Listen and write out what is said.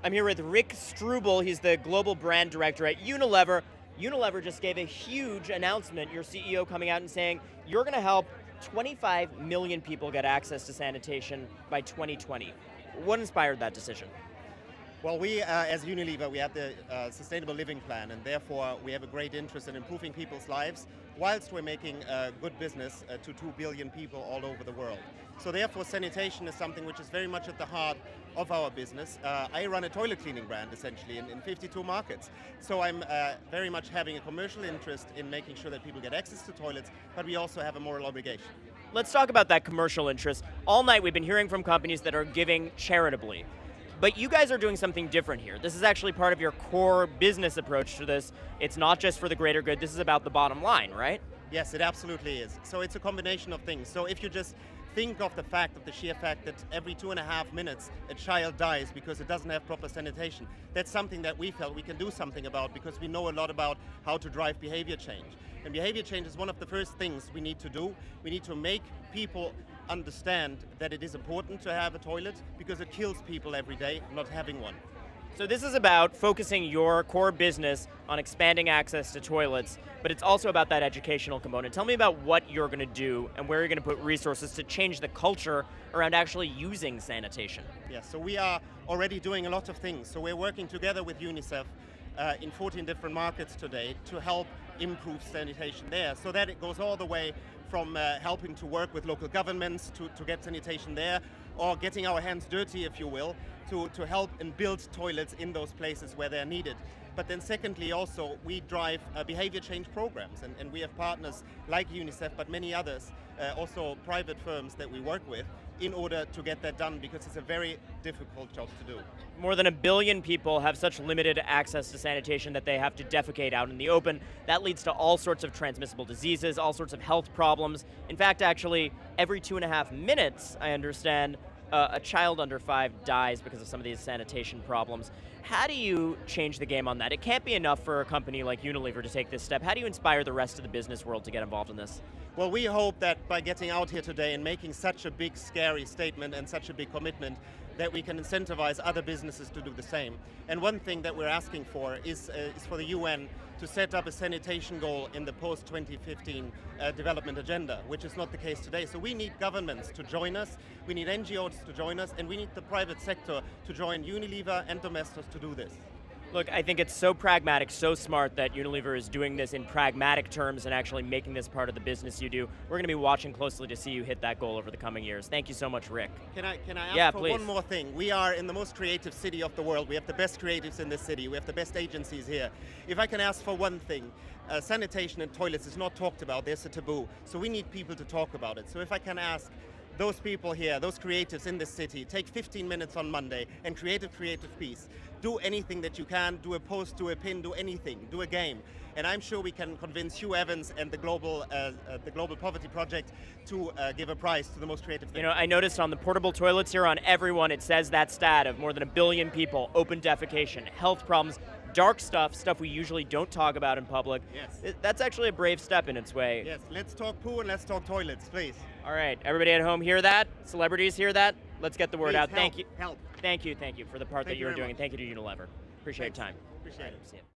I'm here with Rick Struebel. He's the global brand director at Unilever. Unilever just gave a huge announcement, your CEO coming out and saying you're going to help 25 million people get access to sanitation by 2020. What inspired that decision? Well, we, as Unilever, we have the Sustainable Living Plan, and therefore we have a great interest in improving people's lives, whilst we're making good business to 2 billion people all over the world. So therefore, sanitation is something which is very much at the heart of our business. I run a toilet cleaning brand, essentially, in 52 markets. So I'm very much having a commercial interest in making sure that people get access to toilets, but we also have a moral obligation. Let's talk about that commercial interest. All night we've been hearing from companies that are giving charitably. But you guys are doing something different here. This is actually part of your core business approach to this. It's not just for the greater good, this is about the bottom line, right? Yes, it absolutely is. So it's a combination of things. So if you just think of the sheer fact that every 2.5 minutes a child dies because it doesn't have proper sanitation, that's something that we felt we can do something about because we know a lot about how to drive behavior change. And behavior change is one of the first things we need to do. We need to make people understand that it is important to have a toilet because it kills people every day not having one. So this is about focusing your core business on expanding access to toilets, but it's also about that educational component. Tell me about what you're going to do and where you're going to put resources to change the culture around actually using sanitation. Yes, so we are already doing a lot of things. So we're working together with UNICEF in 14 different markets today to help improve sanitation there, so that it goes all the way from helping to work with local governments to get sanitation there, or getting our hands dirty, if you will, to help and build toilets in those places where they're needed. But then secondly, also, we drive behavior change programs, and we have partners like UNICEF, but many others, also private firms that we work with, in order to get that done, because it's a very difficult job to do. More than 1 billion people have such limited access to sanitation that they have to defecate out in the open. That leads to all sorts of transmissible diseases, all sorts of health problems. In fact, actually, every 2.5 minutes, I understand, a child under 5 dies because of some of these sanitation problems. How do you change the game on that? It can't be enough for a company like Unilever to take this step. How do you inspire the rest of the business world to get involved in this? Well, we hope that by getting out here today and making such a big, scary statement and such a big commitment, that we can incentivize other businesses to do the same. And one thing that we're asking for is for the UN to set up a sanitation goal in the post-2015 development agenda, which is not the case today. So we need governments to join us, we need NGOs to join us, and we need the private sector to join Unilever and Domestos to do this. Look, I think it's so pragmatic, so smart that Unilever is doing this in pragmatic terms and actually making this part of the business you do. We're going to be watching closely to see you hit that goal over the coming years. Thank you so much, Rick. Can I ask for please. one more thing? We are in the most creative city of the world. We have the best creatives in this city. We have the best agencies here. If I can ask for one thing, sanitation and toilets is not talked about. There's a taboo. So we need people to talk about it. So if I can ask those people here, those creatives in this city, take 15 minutes on Monday and create a creative piece. Do anything that you can, do a post, do a pin, do anything, do a game. And I'm sure we can convince Hugh Evans and the Global Poverty Project to give a prize to the most creative thing. You know, I noticed on the portable toilets here on everyone, it says that stat of more than 1 billion people, open defecation, health problems, dark stuff we usually don't talk about in public. Yes. That's actually a brave step in its way. Yes, let's talk poo and let's talk toilets, please. All right, everybody at home hear that? Celebrities hear that? Let's get the word out. Help, Thank you. Help. Thank you for the part that Thank you you're very doing, much. and thank you to Unilever. Appreciate your time. Appreciate it. See you.